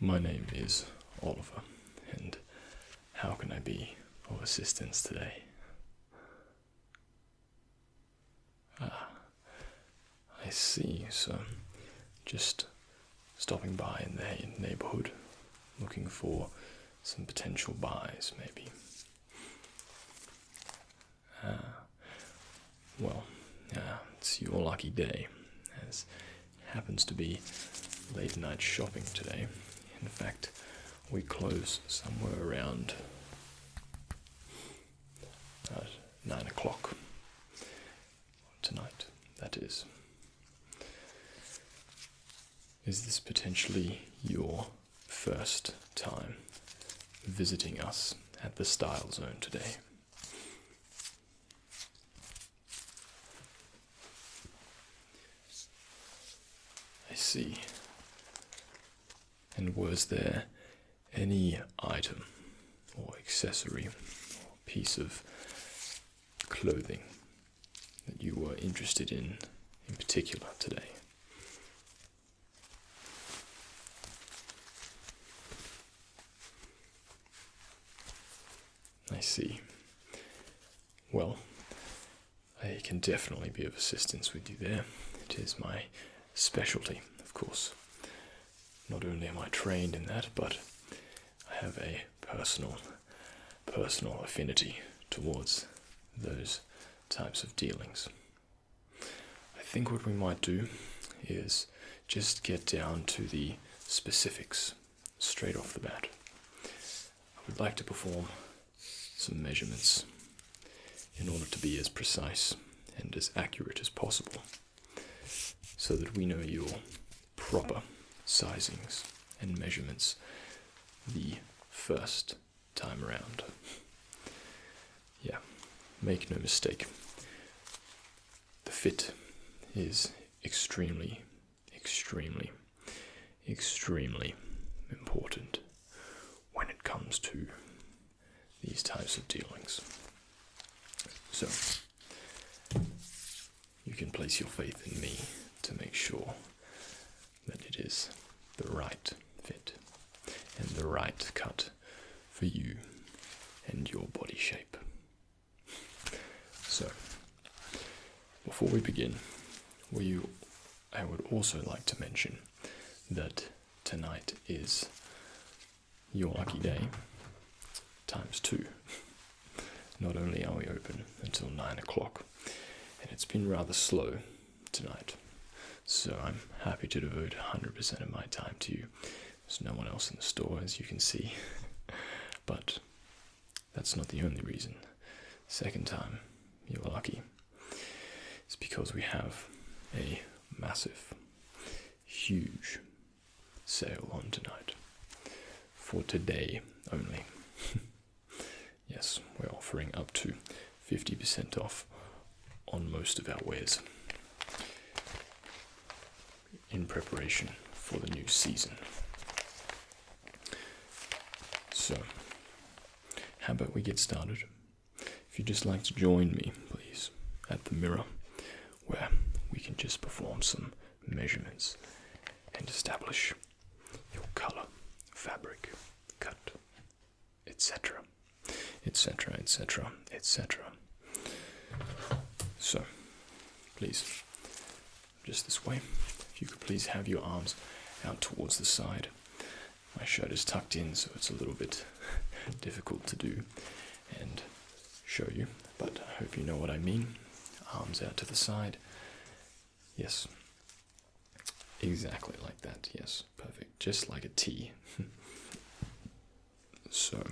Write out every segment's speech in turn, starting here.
My name is Oliver, and how can I be of assistance today? I see, so just stopping by in the neighborhood, looking for some potential buys, maybe. It's your lucky day, as it happens to be late night shopping today. In fact, we close somewhere around 9 o'clock tonight, that is. Is this potentially your first time visiting us at the Style Zone today? I see. And was there any item or accessory or piece of clothing that you were interested in particular today? I see. Well, I can definitely be of assistance with you there. It is my specialty, of course. Not only am I trained in that, but I have a personal affinity towards those types of dealings. I think what we might do is just get down to the specifics straight off the bat. I would like to perform some measurements in order to be as precise and as accurate as possible, so that we know your proper sizings and measurements the first time around. Yeah, make no mistake, the fit is extremely important when it comes to these types of dealings. So, you can place your faith in me to make sure that it is the right fit and the right cut for you and your body shape. So, before we begin, I would also like to mention that tonight is your lucky day times 2. Not only are we open until 9 o'clock, and it's been rather slow tonight, so I'm happy to devote 100% of my time to you. There's no one else in the store, as you can see, but that's not the only reason. Second time you're lucky is because we have a massive, huge sale on tonight. For today only. Yes, we're offering up to 50% off on most of our wares in preparation for the new season. So, how about we get started? If you'd just like to join me, please, at the mirror, where we can just perform some measurements and establish your color, fabric, cut, etc. etc., etc., etc. So, please, just this way. If you could please have your arms out towards the side. My shirt is tucked in, so it's a little bit difficult to do and show you, but I hope you know what I mean. Arms out to the side. Yes. Exactly like that. Yes, perfect. Just like a T. So,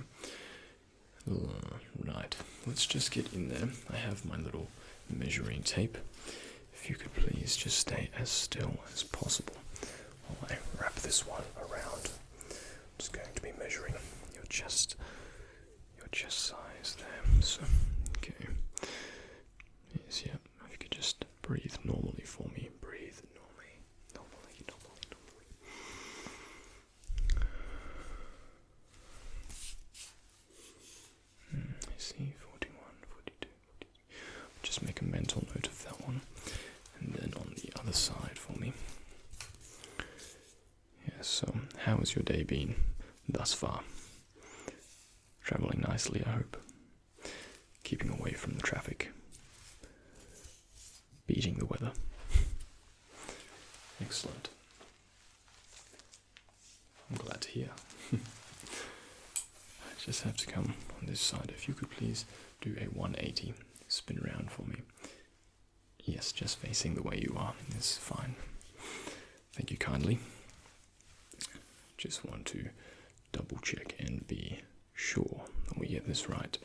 right, let's just get in there. I have my little measuring tape. If you could please just stay as still as possible while I wrap this one around. I'm just going to be measuring your chest size there. So, okay. Yes, yeah. If you could just breathe normally for me. Breathe normally. I see, 41, 42, 43. Just make a mental note of that one. And then on the other side for me. Yeah, so how is How's your day been thus far? Travelling nicely, I hope. Keeping away from the traffic. Beating the weather. Excellent. I'm glad to hear. I just have to come on this side. If you could please do a 180 spin around for me. Yes, just facing the way you are is fine. Thank you kindly. Just want to double check and be sure that we get this right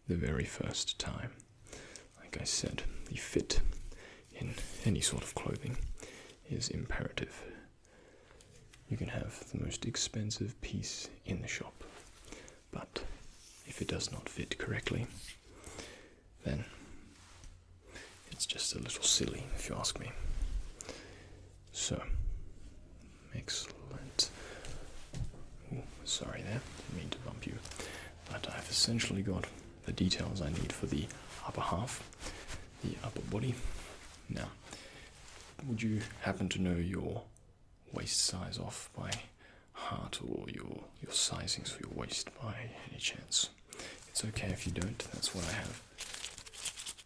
the very first time. Like I said, the fit in any sort of clothing is imperative. You can have the most expensive piece in the shop, but if it does not fit correctly, then it's just a little silly, if you ask me. So, excellent. Ooh, sorry there, didn't mean to bump you. But I've essentially got the details I need for the upper half, the upper body. Now, would you happen to know your waist size off by heart, or your sizings for your waist by any chance? It's okay if you don't, that's what I have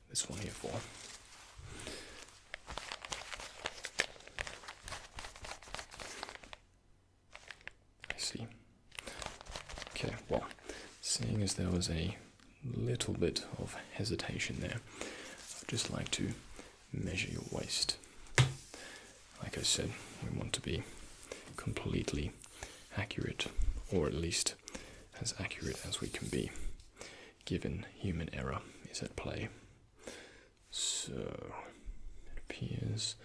this one here for. I see. Okay, well, seeing as there was a little bit of hesitation there, I'd just like to measure your waist. Like I said, we want to be completely accurate, or at least as accurate as we can be, given human error is at play. So, it appears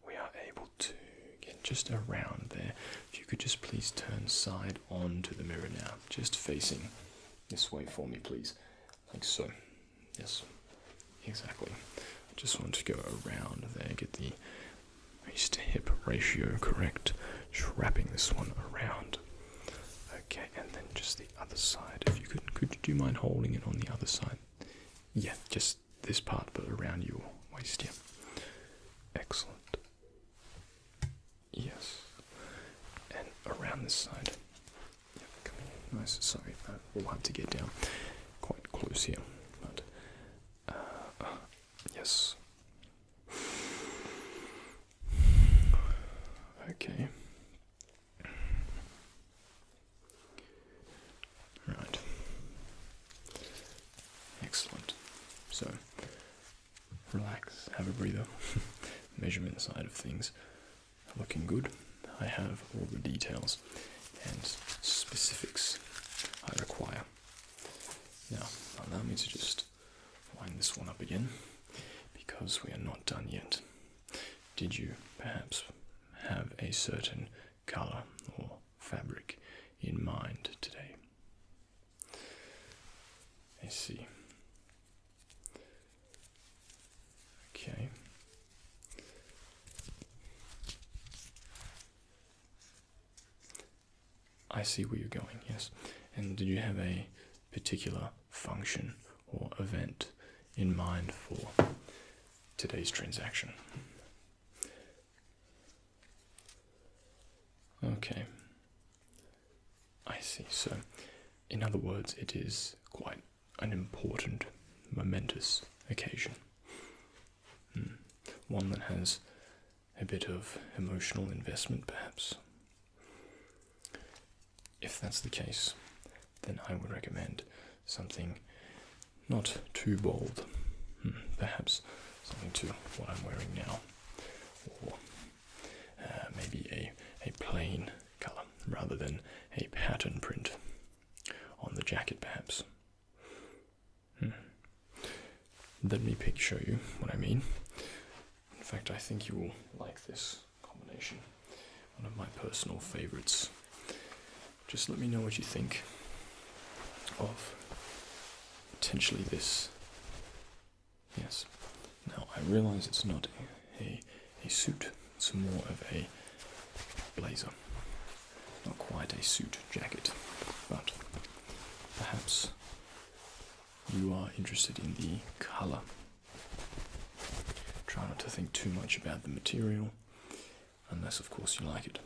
we are able to get just around there. If you could just please turn side on to the mirror now, just facing this way for me, please. Like so. Yes, exactly. I just want to go around there, get the waist to hip ratio correct. Just wrapping this one around. Okay, and then just the other side. If you could you mind holding it on the other side? Yeah, just this part, but around your waist, yeah. Excellent. Yes. And around this side. Yeah, come in. Nice. Sorry, we'll have to get down quite close here. But, yes. Okay. Right. Excellent. So, relax, have a breather. Measurement side of things looking good. I have all the details and specifics I require. Now, allow me to just line this one up again, because we are not done yet. Did you perhaps have a certain color or fabric in mind today? I see. Okay. I see where you're going, yes. And did you have a particular function or event in mind for today's transaction? Okay. I see. So, in other words, it is quite an important, momentous occasion. One that has a bit of emotional investment, perhaps. If that's the case, then I would recommend something not too bold. Perhaps something to what I'm wearing now, or maybe a plain colour rather than a pattern print on the jacket, perhaps. Let me show you what I mean. In fact, I think you will like this combination. One of my personal favourites. Just let me know what you think of potentially this. Yes. Now, I realise it's not a suit. It's more of a blazer. Not quite a suit jacket, but perhaps you are interested in the colour. Try not to think too much about the material, unless of course you like it.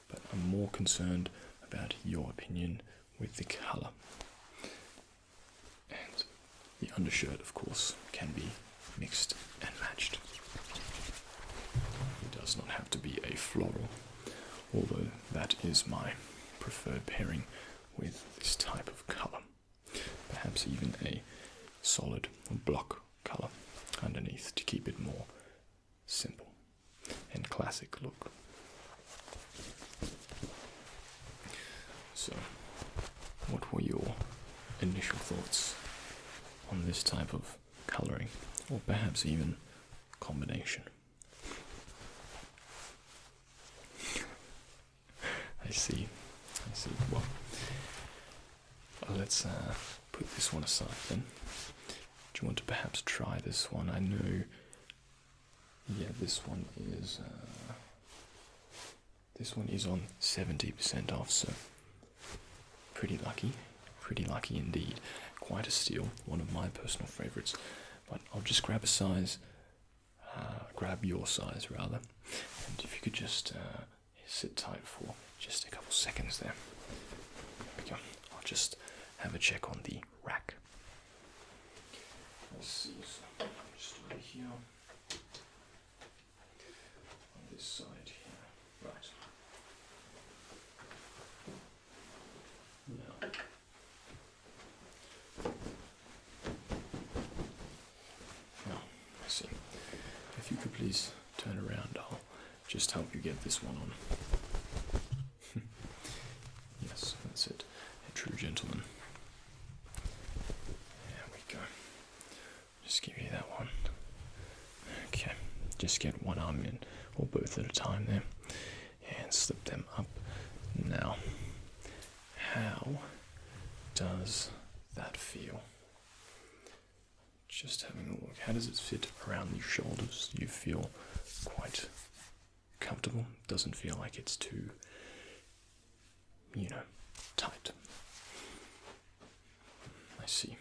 But but I'm more concerned about your opinion with the colour. And the undershirt, of course, can be mixed and matched. It does not have to be a floral, although that is my preferred pairing with this type of colour. Perhaps even a solid block colour underneath to keep it more simple and classic look. So, what were your initial thoughts on this type of colouring, or perhaps even combination? I see. Well, let's put this one aside then. Do you want to perhaps try this one? I know, yeah, this one is on 70% off, so pretty lucky indeed. Quite a steal, one of my personal favourites. But I'll just grab your size rather, and if you could just sit tight for just a couple seconds there. There we go. I'll just have a check on the rack. Let's see, so just over here, on this side here, right. Now, I see. If you could please turn around, I'll just help you get this one on. Yes, that's it. A true gentleman. There we go. Just give you that one. Okay. Just get one arm in, or both at a time there, and slip them up. Now, how does that feel? Just having a look. How does it fit around the shoulders? Do you feel quite comfortable? Doesn't feel like it's too, tight. I see.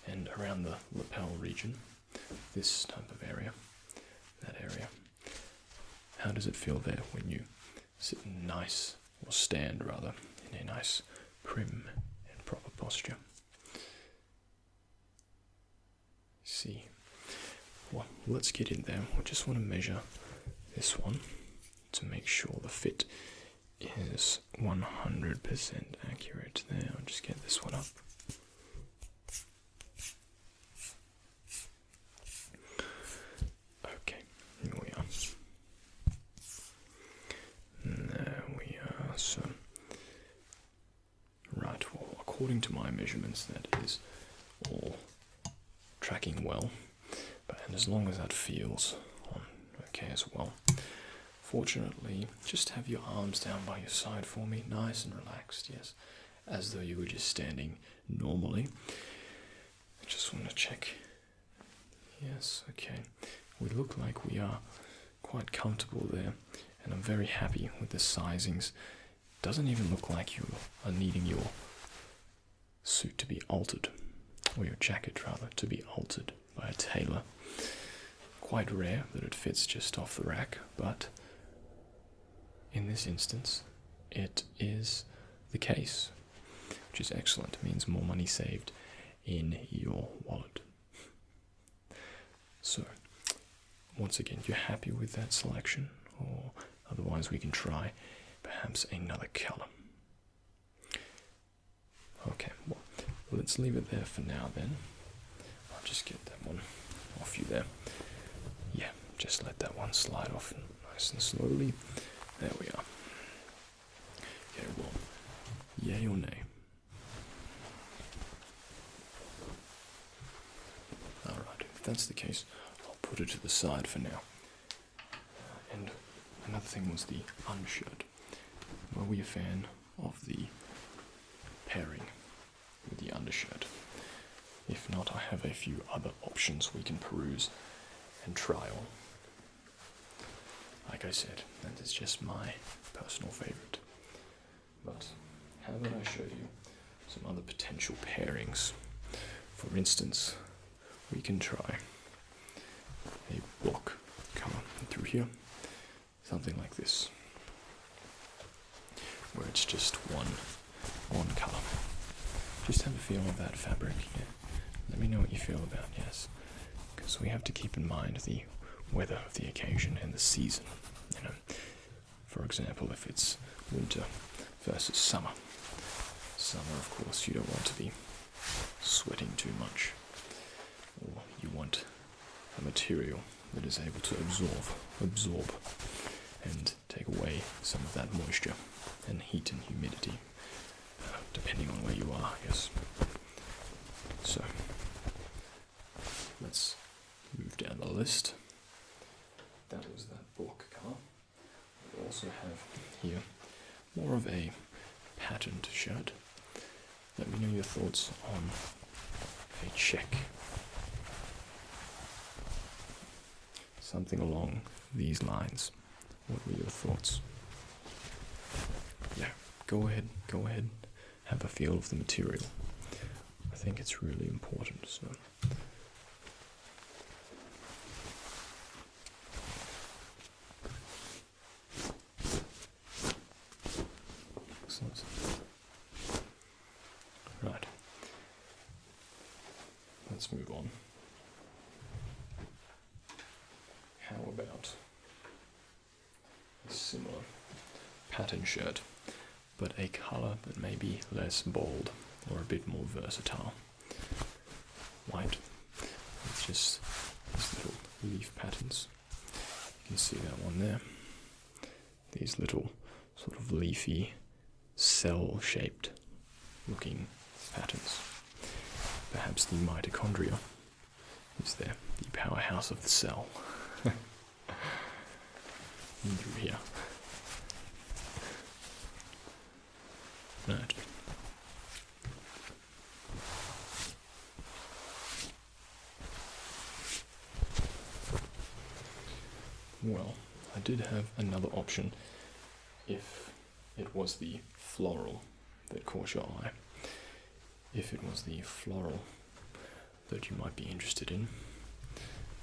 And around the lapel region, this type of area, that area, how does it feel there when you sit nice, or stand rather, in a nice, prim and proper posture? See. Well, let's get in there. I just want to measure this one to make sure the fit is 100% accurate there. I'll just get this one up. Okay, here we are. There we are. So, right, well, according to my measurements, that is all tracking well, and as long as that feels okay as well. Fortunately, just have your arms down by your side for me, nice and relaxed, yes, as though you were just standing normally. I just want to check. Yes, okay. We look like we are quite comfortable there, and I'm very happy with the sizings. Doesn't even look like you are needing your suit to be altered, or your jacket rather, to be altered by a tailor. Quite rare that it fits just off the rack, but in this instance, it is the case, which is excellent. It means more money saved in your wallet. So, once again, you're happy with that selection, or otherwise we can try perhaps another color. Okay, well, let's leave it there for now then. I'll just get that one off you there. Yeah, just let that one slide off nice and slowly. There we are. Okay, well, yay or nay? Alright, if that's the case, I'll put it to the side for now. And another thing was the undershirt. Were we a fan of the pairing with the undershirt? If not, I have a few other options we can peruse and trial. Like I said, that is just my personal favourite. But how about I show you some other potential pairings? For instance, we can try a block colour through here. something like this, where it's just one colour. Just have a feel of that fabric. Yeah. Let me know what you feel about, yes. Because we have to keep in mind the weather of the occasion and the season. You know, for example, if it's winter versus summer. Summer, of course, you don't want to be sweating too much, or you want a material that is able to absorb and take away some of that moisture and heat and humidity, depending on where you are, yes. So, let's move down the list. That was that book colour. We also have here more of a patterned shirt. Let me know your thoughts on a check. Something along these lines. What were your thoughts? Yeah, go ahead, have a feel of the material. I think it's really important, so. Excellent. Right. Let's move on. How about a similar pattern shirt, but a colour that may be less bold or a bit more versatile? White. It's just these little leaf patterns. You can see that one there. These little sort of leafy, cell-shaped looking patterns. Perhaps the mitochondria is there, the powerhouse of the cell. Urea. Right. Well, I did have another option if it was the floral that caught your eye. If it was the floral that you might be interested in,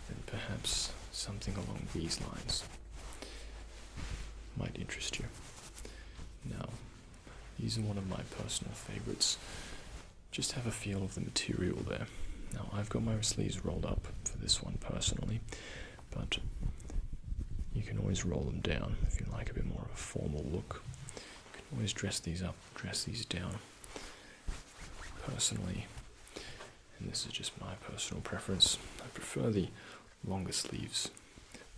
then perhaps something along these lines might interest you. Now, these are one of my personal favourites. Just have a feel of the material there. Now, I've got my sleeves rolled up for this one personally, but you can always roll them down if you like a bit more of a formal look. You can always dress these up, dress these down. Personally, and this is just my personal preference, I prefer the longer sleeves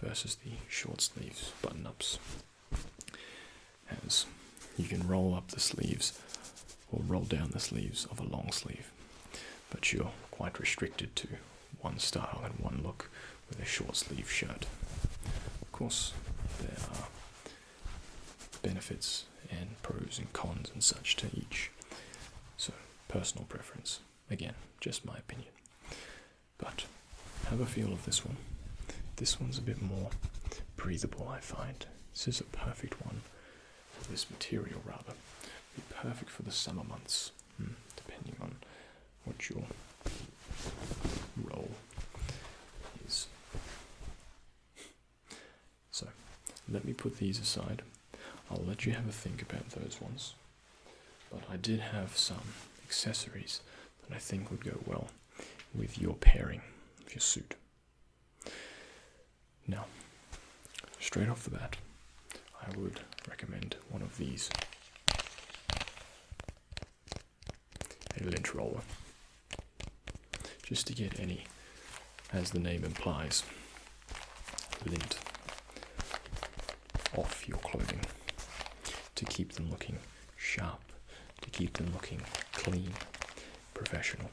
versus the short sleeves, button-ups, as you can roll up the sleeves or roll down the sleeves of a long sleeve, but you're quite restricted to one style and one look with a short sleeve shirt. Of course, there are benefits and pros and cons and such to each, so personal preference, again, just my opinion. But have a feel of this one. This one's a bit more breathable, I find. This is a perfect one for this material, rather. Be perfect for the summer months, depending on what your role is. So, let me put these aside. I'll let you have a think about those ones. But I did have some accessories that I think would go well with your pairing of your suit. Now, straight off the bat, I would recommend one of these. A lint roller. Just to get any, as the name implies, lint off your clothing. To keep them looking sharp, to keep them looking clean, professional,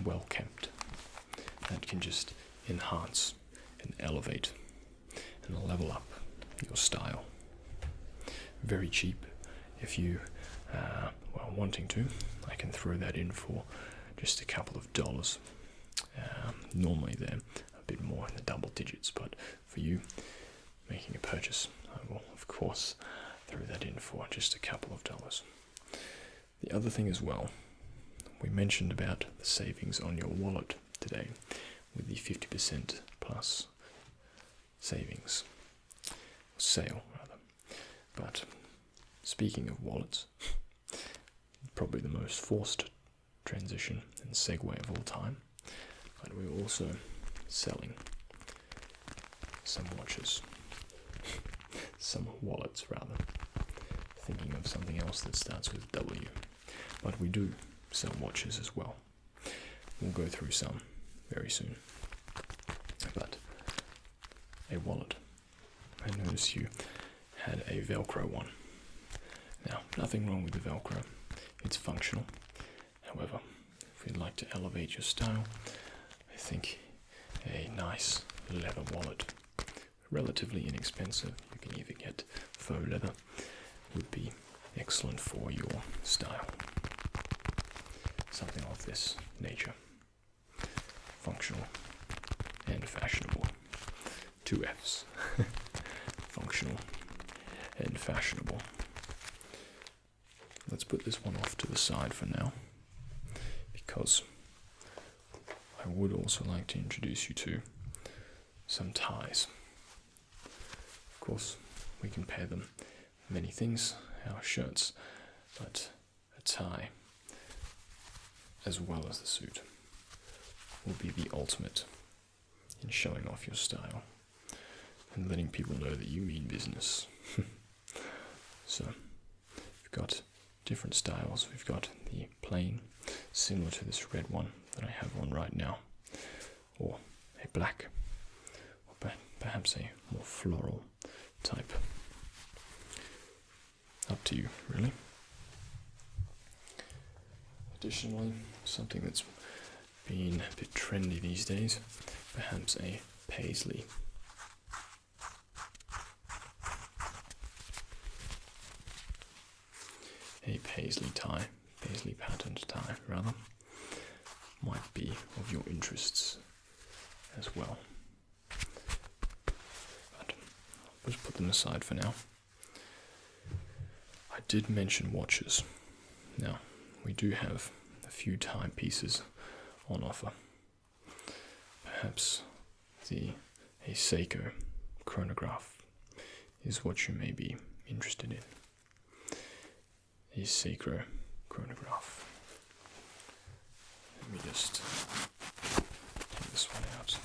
well kept. That can just enhance and elevate and level up your style. Very cheap. If you well, wanting to, I can throw that in for just a couple of dollars. Normally they're a bit more in the double digits, but for you making a purchase, I will of course throw that in for just a couple of dollars. The other thing as well, we mentioned about the savings on your wallet today with the 50% plus savings. sale rather. But speaking of wallets, probably the most forced transition and segue of all time, but we're also selling some watches, some wallets rather, thinking of something else that starts with W, but we do sell watches as well. We'll go through some very soon, but a wallet. I noticed you had a Velcro one. Now, nothing wrong with the Velcro, it's functional. However, if you'd like to elevate your style, I think a nice leather wallet, relatively inexpensive, you can either get faux leather, would be excellent for your style. Something of this nature. Functional and fashionable. 2 F's. Functional and fashionable. Let's put this one off to the side for now, because I would also like to introduce you to some ties. Of course, we can pair them many things, our shirts, but a tie, as well as the suit, will be the ultimate in showing off your style and letting people know that you mean business. So, we've got different styles. We've got the plain, similar to this red one that I have on right now, or a black, or perhaps a more floral type. Up to you, really. Additionally, something that's been a bit trendy these days, perhaps a paisley. A paisley tie, paisley patterned tie rather, might be of your interests as well. But let's put them aside for now. I did mention watches. Now, we do have a few timepieces on offer. Perhaps a Seiko chronograph is what you may be interested in. A Seiko chronograph. Let me just take this one out.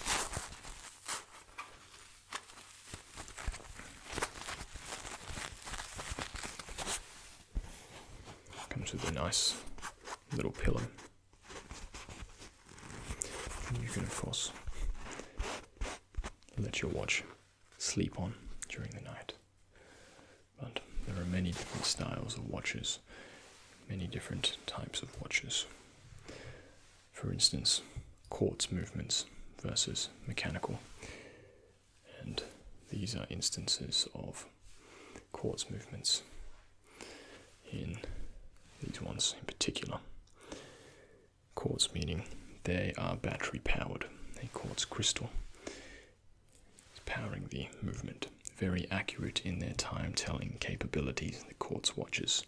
Comes with a nice little pillow. And you can, of course, let your watch sleep on during the night. But there are many different styles of watches, many different types of watches. For instance, quartz movements versus mechanical. And these are instances of quartz movements in these ones in particular. Quartz meaning they are battery powered. A quartz crystal is powering the movement. Very accurate in their time-telling capabilities, the quartz watches.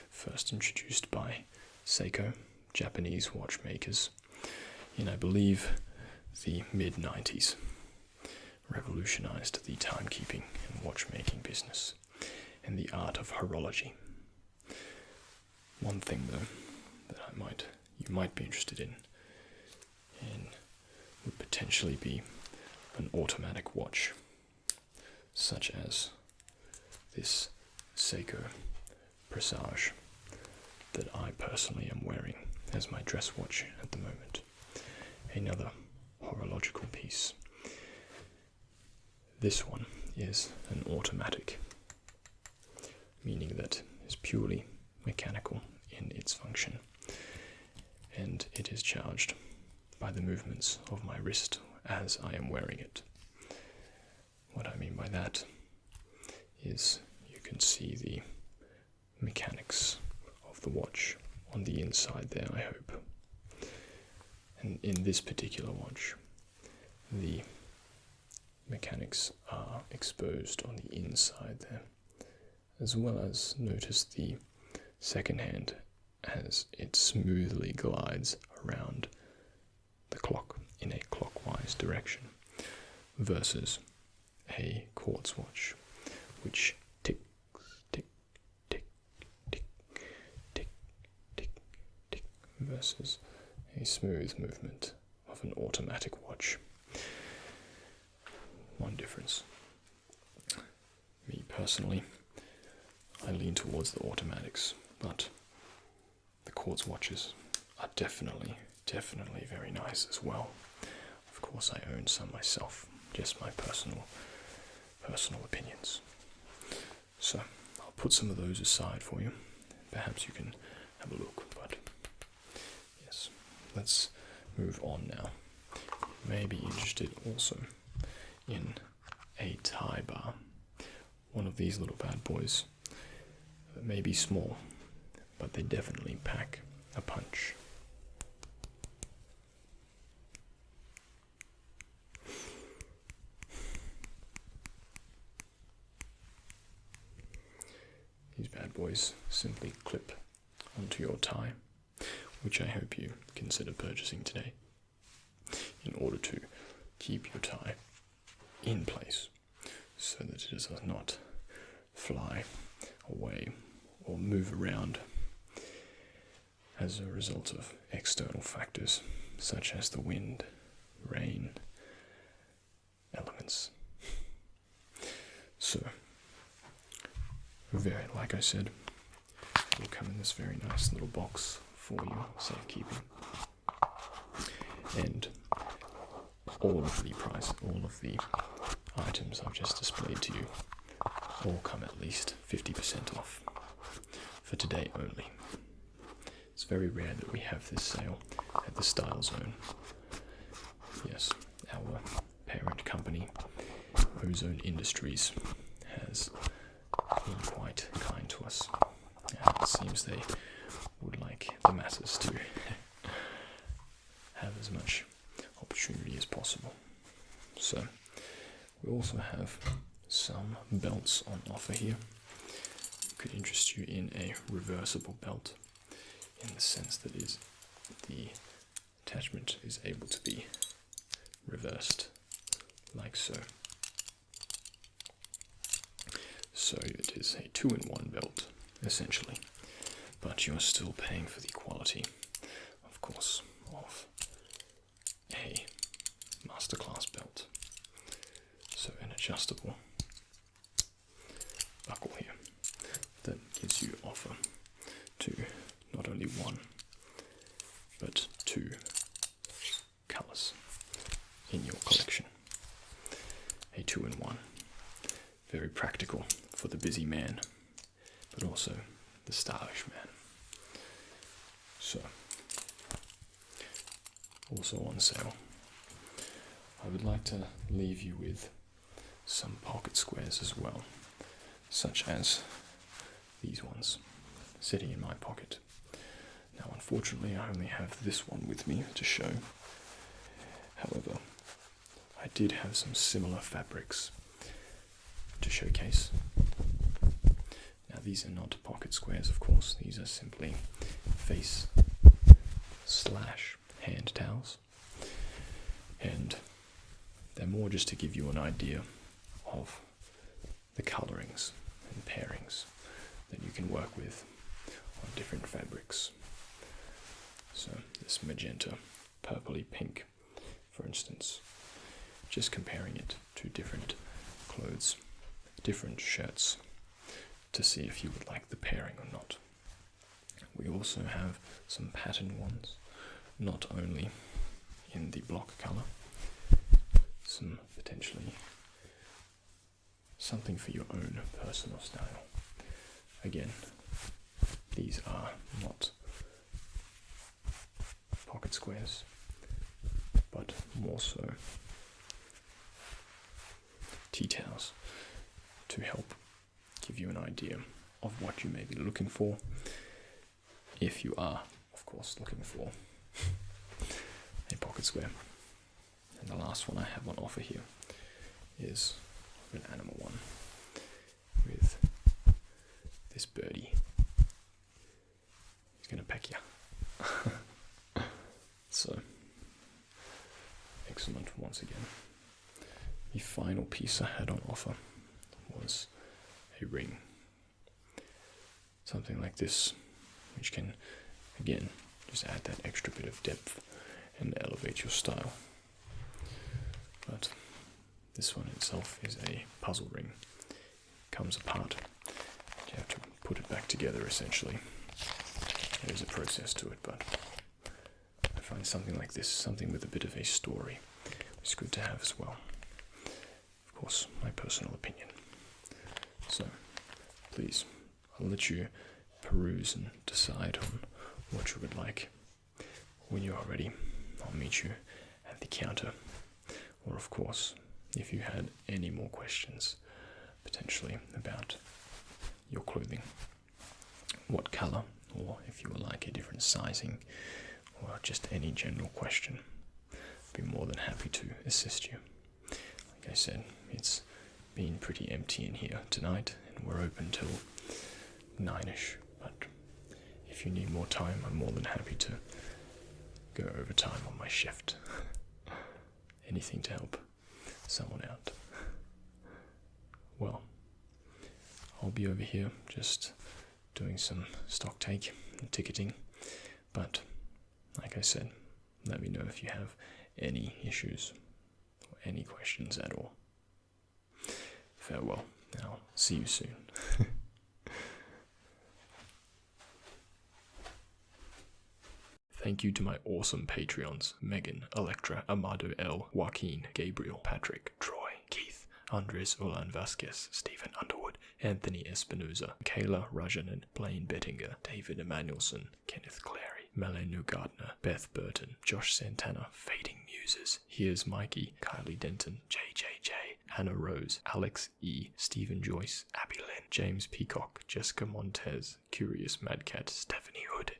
First introduced by Seiko, Japanese watchmakers, in, I believe, the mid-90s. Revolutionized the timekeeping and watchmaking business and the art of horology. One thing, though, that you might be interested in, and would potentially be an automatic watch, such as this Seiko Presage that I personally am wearing as my dress watch at the moment. Another horological piece. This one is an automatic, meaning that it's purely mechanical in its function, and it is charged by the movements of my wrist as I am wearing it. What I mean by that is you can see the mechanics of the watch on the inside there, I hope. And in this particular watch, the mechanics are exposed on the inside there, as well as notice the second hand as it smoothly glides around the clock in a clockwise direction versus a quartz watch, which ticks, tick, tick, tick, tick, tick, tick, versus a smooth movement of an automatic watch. One difference. Me personally, I lean towards the automatics, but the quartz watches are definitely very nice as well. Of course, I own some myself, just my personal opinions. So I'll put some of those aside for you. Perhaps you can have a look, but yes, let's move on now. You may be interested also in a tie bar. One of these little bad boys. They may be small, but they definitely pack a punch. These bad boys simply clip onto your tie, which I hope you consider purchasing today, in order to keep your tie in place so that it does not fly away or move around as a result of external factors such as the wind, rain, elements. So, like I said, it will come in this very nice little box for you, safekeeping. And all of the items I've just displayed to you all come at least 50% off for today only. It's very rare that we have this sale at the Style Zone. Yes, our parent company, OZONE Industries, has been quite kind to us. And it seems they would like the masses to have as much opportunity as possible. So we also have some belts on offer here. Could interest you in a reversible belt, in the sense that the attachment is able to be reversed like so. So it is a 2-in-1 belt essentially, but you're still paying for the quality, of course, of a masterclass belt. So an adjustable buckle here that gives you offer to not only one but 2 colours in your collection. A 2-in-1, very practical for the busy man, but also the stylish man. So, also on sale, I would like to leave you with some pocket squares as well, such as these ones sitting in my pocket. Now, unfortunately, I only have this one with me to show. However, I did have some similar fabrics to showcase. Now, these are not pocket squares, of course. These are simply face/hand towels. And they're more just to give you an idea of the colorings and pairings that you can work with on different fabrics. So this magenta, purpley pink, for instance, just comparing it to different clothes, different shirts, to see if you would like the pairing or not. We also have some pattern ones, not only in the block color, some potentially something for your own personal style. Again, these are not pocket squares, but more so tea towels to help give you an idea of what you may be looking for, if you are, of course, looking for a pocket square. And the last one I have on offer here is an animal one with this birdie. He's gonna peck you. So, excellent once again. The final piece I had on offer was a ring. Something like this, which can, again, just add that extra bit of depth and elevate your style. But this one itself is a puzzle ring. It comes apart. You have to put it back together, essentially. There is a process to it, but I find something like this, something with a bit of a story, is good to have as well. Of course, my personal opinion. So, please, I'll let you peruse and decide on what you would like. When you are ready, I'll meet you at the counter. Or, of course, if you had any more questions, potentially about your clothing, what color, or if you would like a different sizing, or just any general question, I'd be more than happy to assist you. Like I said, it's been pretty empty in here tonight, and we're open till 9ish, but if you need more time, I'm more than happy to go overtime on my shift. Anything to help someone out. Well, I'll be over here just doing some stock take and ticketing, but like I said, let me know if you have any issues or any questions at all. Farewell, and I'll see you soon. Thank you to my awesome Patreons: Megan, Electra, Amado L, Joaquin, Gabriel, Patrick, Troy, Keith, Andres Ulan Vasquez, Stephen Underwood, Anthony Espinoza, Kayla Rajanen, Blaine Bettinger, David Emanuelson, Kenneth Clary, Melanie Gardner, Beth Burton, Josh Santana, Fading Muses, Here's Mikey, Kylie Denton, JJJ, Hannah Rose, Alex E, Stephen Joyce, Abby Lynn, James Peacock, Jessica Montez, Curious Madcat, Stephanie Hood,